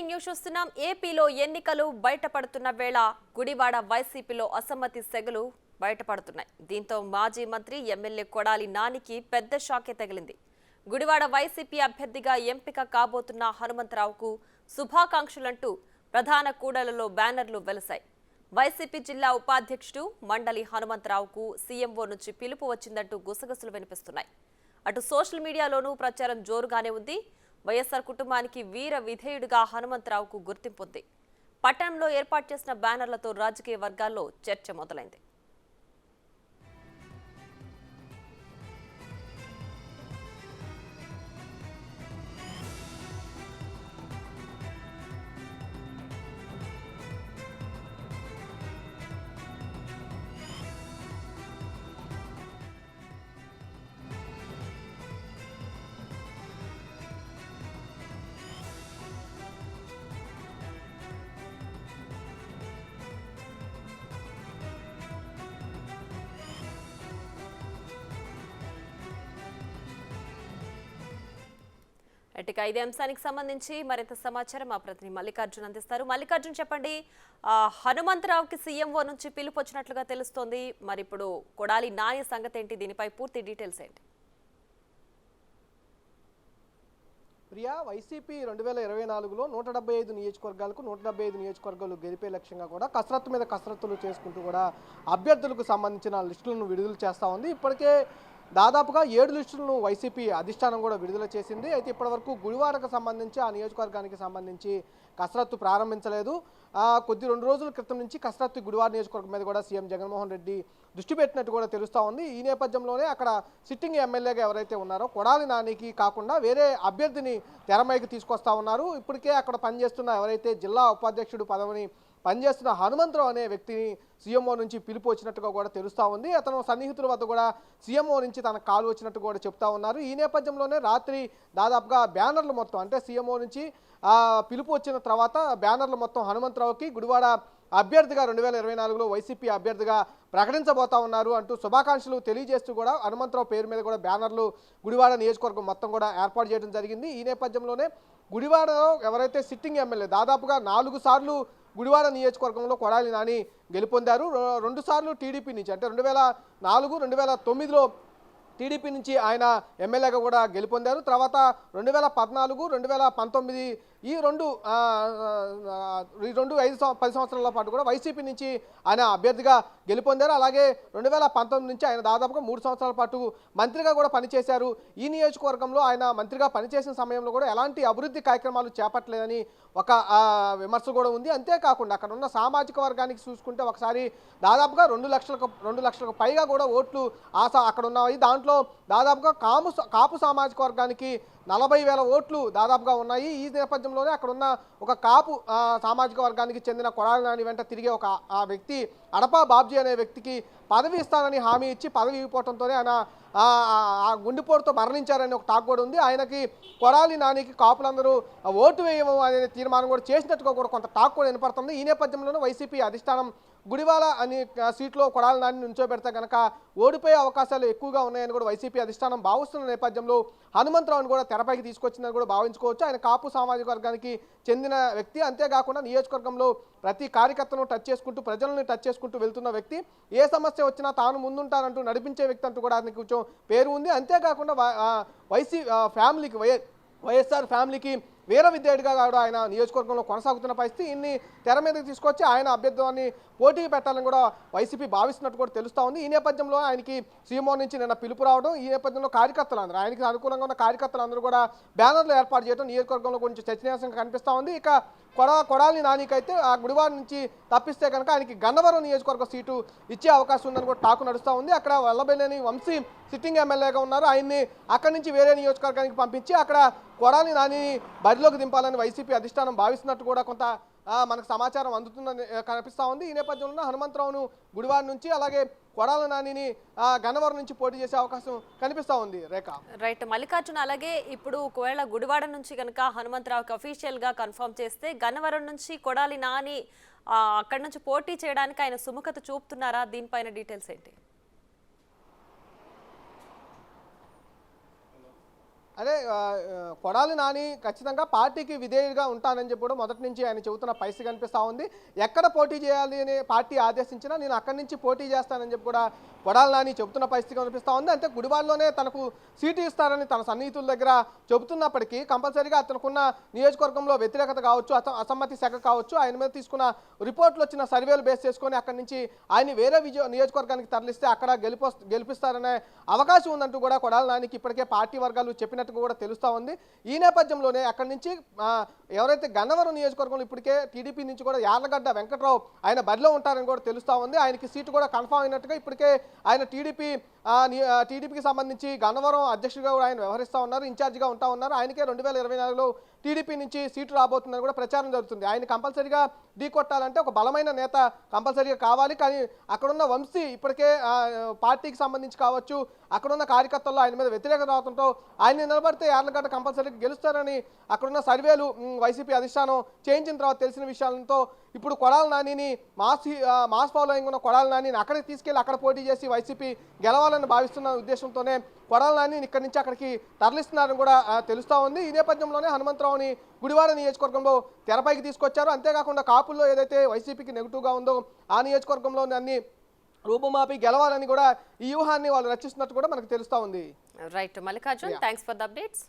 Breaking news చూస్తున్నాం. ఏపీలో ఎన్నికలు బయటపడుతున్న వేళ గుడివాడ వైసీపీలో అసమ్మతి సెగలు బయటపడుతున్నాయి. దీంతో మాజీ మంత్రి ఎమ్మెల్యే కొడాలి నానికి పెద్ద షాకే తగిలింది. గుడివాడ వైసీపీ అభ్యర్థిగా ఎంపిక కాబోతున్న హనుమంతరావుకు శుభాకాంక్షలంటూ ప్రధాన కూడలలో బ్యానర్లు వెలసాయి. వైసీపీ జిల్లా ఉపాధ్యక్షుడు మండలి హనుమంతరావుకు సీఎంఓ నుంచి పిలుపు వచ్చిందంటూ గుసగుసలు వినిపిస్తున్నాయి. అటు సోషల్ మీడియాలోనూ ప్రచారం జోరుగానే ఉంది. వైఎస్ఆర్ కుటుంబానికి వీర విధేయుడిగా హనుమంతరావుకు గుర్తింపుంది. పట్టణంలో ఏర్పాటు చేసిన బ్యానర్లతో రాజకీయ వర్గాల్లో చర్చ మొదలైంది. ఇక ఇదే అంశానికి సంబంధించి మరింత సమాచారం మా ప్రతినిధి మల్లికార్జున్ అందిస్తారు. మల్లికార్జున్, చెప్పండి. హనుమంతరావుకి సీఎంఓ నుంచి పిలుపు వచ్చినట్లుగా తెలుస్తోంది. మరి ఇప్పుడు కొడాలి నాని సంగతి ఏంటి? దీనిపై పూర్తి డీటెయిల్స్ ఏంటి? ప్రియా, వైసీపీ 2024లో 175 నియోజకవర్గాలకు 175 నియోజకవర్గాలు గెలిపే లక్ష్యంగా కూడా కసరత్తు మీద కసరత్తులు చేసుకుంటూ కూడా అభ్యర్థులకు సంబంధించిన లిస్టులను విడుదల చేస్తూ ఉంది. ఇప్పటికే దాదాపుగా 7 లిస్టులను వైసీపీ అధిష్టానం కూడా విడుదల చేసింది. అయితే ఇప్పటివరకు గుడివాడకు సంబంధించి ఆ నియోజకవర్గానికి సంబంధించి కసరత్తు ప్రారంభించలేదు. కొద్ది 2 రోజుల క్రితం నుంచి కసరత్తు గుడివాడ నియోజకవర్గం మీద కూడా సీఎం జగన్మోహన్ రెడ్డి దృష్టి పెట్టినట్టు కూడా తెలుస్తూ ఉంది. ఈ నేపథ్యంలోనే అక్కడ సిట్టింగ్ ఎమ్మెల్యేగా ఎవరైతే ఉన్నారో కొడాలి నానికి కాకుండా వేరే అభ్యర్థిని తెరమైకి తీసుకొస్తా ఉన్నారు. ఇప్పటికే అక్కడ పనిచేస్తున్న ఎవరైతే జిల్లా ఉపాధ్యక్షుడు పదవిని పనిచేస్తున్న హనుమంతరావు అనే వ్యక్తిని సీఎంఓ నుంచి పిలుపు వచ్చినట్టుగా కూడా తెలుస్తూ ఉంది. అతను సన్నిహితుల వద్ద కూడా సీఎంఓ నుంచి తనకు కాల్ వచ్చినట్టు కూడా చెప్తా ఉన్నారు. ఈ నేపథ్యంలోనే రాత్రి దాదాపుగా బ్యానర్లు మొత్తం, అంటే సీఎంఓ నుంచి పిలుపు వచ్చిన తర్వాత బ్యానర్లు మొత్తం హనుమంతరావుకి గుడివాడ అభ్యర్థిగా 2024లో వైసీపీ అభ్యర్థిగా ప్రకటించబోతా ఉన్నారు అంటూ శుభాకాంక్షలు తెలియజేస్తూ కూడా హనుమంతరావు పేరు మీద కూడా బ్యానర్లు గుడివాడ నియోజకవర్గం మొత్తం కూడా ఏర్పాటు చేయడం జరిగింది. ఈ నేపథ్యంలోనే గుడివాడలో ఎవరైతే సిట్టింగ్ ఎమ్మెల్యే దాదాపుగా 4 సార్లు గుడివాడ నియోజకవర్గంలో కొడాలి నాని గెలుపొందారు. 2 సార్లు టీడీపీ నుంచి, అంటే 2004, 2009లో టీడీపీ నుంచి ఆయన ఎమ్మెల్యేగా కూడా గెలుపొందారు. తర్వాత 2014, 2019 ఈ రెండు 5-10 సంవత్సరాల పాటు కూడా వైసీపీ నుంచి ఆయన అభ్యర్థిగా గెలుపొందారు. అలాగే 2019 నుంచి ఆయన దాదాపుగా 3 సంవత్సరాల పాటు మంత్రిగా కూడా పనిచేశారు. ఈ నియోజకవర్గంలో ఆయన మంత్రిగా పనిచేసిన సమయంలో కూడా ఎలాంటి అభివృద్ధి కార్యక్రమాలు చేపట్టలేదని ఒక విమర్శ కూడా ఉంది. అంతేకాకుండా అక్కడ ఉన్న సామాజిక వర్గానికి చూసుకుంటే ఒకసారి దాదాపుగా 2 లక్షలకు పైగా కూడా ఓట్లు అక్కడ ఉన్నాయి. దాంట్లో దాదాపుగా కాపు సామాజిక వర్గానికి 40,000 ఓట్లు దాదాపుగా ఉన్నాయి. ఈ నేపథ్యంలోనే అక్కడ ఉన్న ఒక కాపు సామాజిక వర్గానికి చెందిన కొడాలి నాని వెంట తిరిగే ఒక వ్యక్తి అడపా బాబ్జీ అనే వ్యక్తికి పదవి ఇస్తానని హామీ ఇచ్చి పదవి ఇవ్వడంతోనే ఆయన గుండెపోటుతో మరణించారని ఒక టాక్ కూడా ఉంది. ఆయనకి కొడాలి నానికి కాపులందరూ ఓటు వేయము అనే తీర్మానం కూడా చేసినట్టుగా కూడా కొంత టాక్ కూడా వినపడుతుంది. ఈ నేపథ్యంలోనే వైసీపీ అధిష్టానం గుడివాడ అనే సీట్లో కొడాలి నాని నుంచోబెడితే కనుక ఓడిపోయే అవకాశాలు ఎక్కువగా ఉన్నాయని కూడా వైసీపీ అధిష్టానం భావిస్తున్న నేపథ్యంలో హనుమంతరావుని కూడా తెరపైకి తీసుకొచ్చిందని కూడా భావించుకోవచ్చు. ఆయన కాపు సామాజిక వర్గానికి చెందిన వ్యక్తి. అంతేకాకుండా నియోజకవర్గంలో ప్రతి కార్యకర్తను టచ్ చేసుకుంటూ, ప్రజలను టచ్ చేసుకుంటూ వెళ్తున్న వ్యక్తి. ఏ సమస్య వచ్చినా తాను ముందుంటానంటూ నడిపించే వ్యక్తి అంటూ కూడా ఆయనకి కొంచెం పేరు ఉంది. అంతేకాకుండా వైఎస్ఆర్ ఫ్యామిలీకి వీర విద్యార్థిగా కూడా ఆయన నియోజకవర్గంలో కొనసాగుతున్న పరిస్థితి. ఇన్ని తెర మీదకి తీసుకొచ్చి ఆయన అభ్యర్థాన్ని పోటీకి పెట్టాలని కూడా వైసీపీ భావిస్తున్నట్టు కూడా తెలుస్తూ ఉంది. ఈ నేపథ్యంలో ఆయనకి సీఎంఓ నుంచి నిన్న పిలుపు రావడం, ఈ నేపథ్యంలో కార్యకర్తలందరూ, ఆయనకి అనుకూలంగా ఉన్న కార్యకర్తలందరూ కూడా బ్యానర్లు ఏర్పాటు చేయడం నియోజకవర్గంలో కొంచెం చర్చనీయాంశంగా కనిపిస్తూ ఉంది. ఇక కొడాలి నానికైతే ఆ గుడివాడ నుంచి తప్పిస్తే కనుక ఆయనకి గన్నవరం నియోజకవర్గ సీటు ఇచ్చే అవకాశం ఉందని కూడా టాకు నడుస్తూ ఉంది. అక్కడ వల్లభనేని వంశీ సిట్టింగ్ ఎమ్మెల్యేగా ఉన్నారు. ఆయన్ని అక్కడి నుంచి వేరే నియోజకవర్గానికి పంపించి అక్కడ కొడాలి నాని బరిలోకి దింపాలని వైసీపీ అధిష్టానం భావిస్తున్నట్టు కూడా కొంత మనకు సమాచారం అందుతుందని కనిపిస్తూ ఉంది. ఈ నేపథ్యంలో హనుమంతరావును గుడివాడ నుంచి, అలాగే కొడాలి నానిని గన్నవరం నుంచి పోటీ చేసే అవకాశం కనిపిస్తూ ఉంది. రేఖ, రైట్. మల్లికార్జున, అలాగే ఇప్పుడు ఒకవేళ గుడివాడ నుంచి కనుక హనుమంతరావుకి అఫీషియల్ గా కన్ఫర్మ్ చేస్తే గన్నవరం నుంచి కొడాలి నాని అక్కడి నుంచి పోటీ చేయడానికి ఆయన సుముఖత చూపుతున్నారా? దీనిపైన డీటెయిల్స్ ఏంటి? అదే కొడాలి నాని ఖచ్చితంగా పార్టీకి విధేయుడిగా ఉంటానని చెప్పి కూడా మొదటి నుంచి ఆయన చెబుతున్న పరిస్థితి కనిపిస్తూ ఉంది. ఎక్కడ పోటీ చేయాలి అని పార్టీ ఆదేశించినా నేను అక్కడి నుంచి పోటీ చేస్తానని చెప్పి కూడా కొడాలి నాని చెబుతున్న పరిస్థితి కనిపిస్తూ ఉంది. అంటే గుడివాడలోనే తనకు సీటు ఇస్తారని తన సన్నిహితుల దగ్గర చెబుతున్నప్పటికీ కంపల్సరీగా అతనుకున్న నియోజకవర్గంలో వ్యతిరేకత కావచ్చు, అసమ్మతి శాఖ కావచ్చు, ఆయన మీద తీసుకున్న రిపోర్ట్లు వచ్చిన సర్వేలు బేస్ చేసుకొని అక్కడి నుంచి ఆయన వేరే నియోజకవర్గానికి తరలిస్తే అక్కడ గెలిపిస్తారనే అవకాశం ఉందంటూ కూడా కొడాలి నానికి ఇప్పటికే పార్టీ వర్గాలు చెప్పినట్టు కూడా తెలుస్తూ ఉంది. ఈ నేపథ్యంలోనే అక్కడి నుంచి ఎవరైతే గన్నవరం నియోజకవర్గంలో ఇప్పటికే టీడీపీ నుంచి కూడా యార్లగడ్డ వెంకట్రావు ఆయన బరిలో ఉంటారని కూడా తెలుస్తూ ఉంది. ఆయనకి సీటు కూడా కన్ఫర్మ్ అయినట్టుగా ఇప్పటికే ఆయన టీడీపీకి సంబంధించి గన్నవరం అధ్యక్షుడిగా కూడా ఆయన వ్యవహరిస్తూ ఉన్నారు, ఇన్ఛార్జిగా ఉంటా ఉన్నారు. ఆయనకే 2024లో టీడీపీ నుంచి సీటు రాబోతుందని కూడా ప్రచారం జరుగుతుంది. ఆయన కంపల్సరీగా ఢీకొట్టాలంటే ఒక బలమైన నేత కంపల్సరీగా కావాలి. కానీ అక్కడున్న వంశీ ఇప్పటికే పార్టీకి సంబంధించి కావచ్చు, అక్కడున్న కార్యకర్తల్లో ఆయన మీద వ్యతిరేకత రావడంతో ఆయన నిలబడితే యార్లగడ్డ కంపల్సరీగా గెలుస్తారని అక్కడున్న సర్వేలు వైసీపీ అధిష్టానం చేయించిన తర్వాత తెలిసిన విషయాలతో ఇప్పుడు కొడాలి నానిని మాస్ ఫాలోయింగ్ ఉన్న కొడాలి నానిని అక్కడికి తీసుకెళ్లి అక్కడ పోటీ చేసి వైసీపీ గెలవాలని భావిస్తున్న ఉద్దేశంతోనే కొడాలి నానిని ఇక్కడి నుంచి అక్కడికి తరలిస్తున్నారని కూడా తెలుస్తూ ఉంది. ఈ నేపథ్యంలోనే హనుమంతరావుని గుడివాడ నియోజకవర్గంలో తెరపైకి తీసుకొచ్చారు. అంతేకాకుండా కాపుల్లో ఏదైతే వైసీపీకి నెగిటివ్గా ఉందో ఆ నియోజకవర్గంలో అన్ని రూపుమాపి గెలవాలని కూడా ఈ వ్యూహాన్ని వాళ్ళు రచిస్తున్నట్టు కూడా మనకు తెలుస్తూ ఉంది. Right Mallikarjun, thanks for the updates.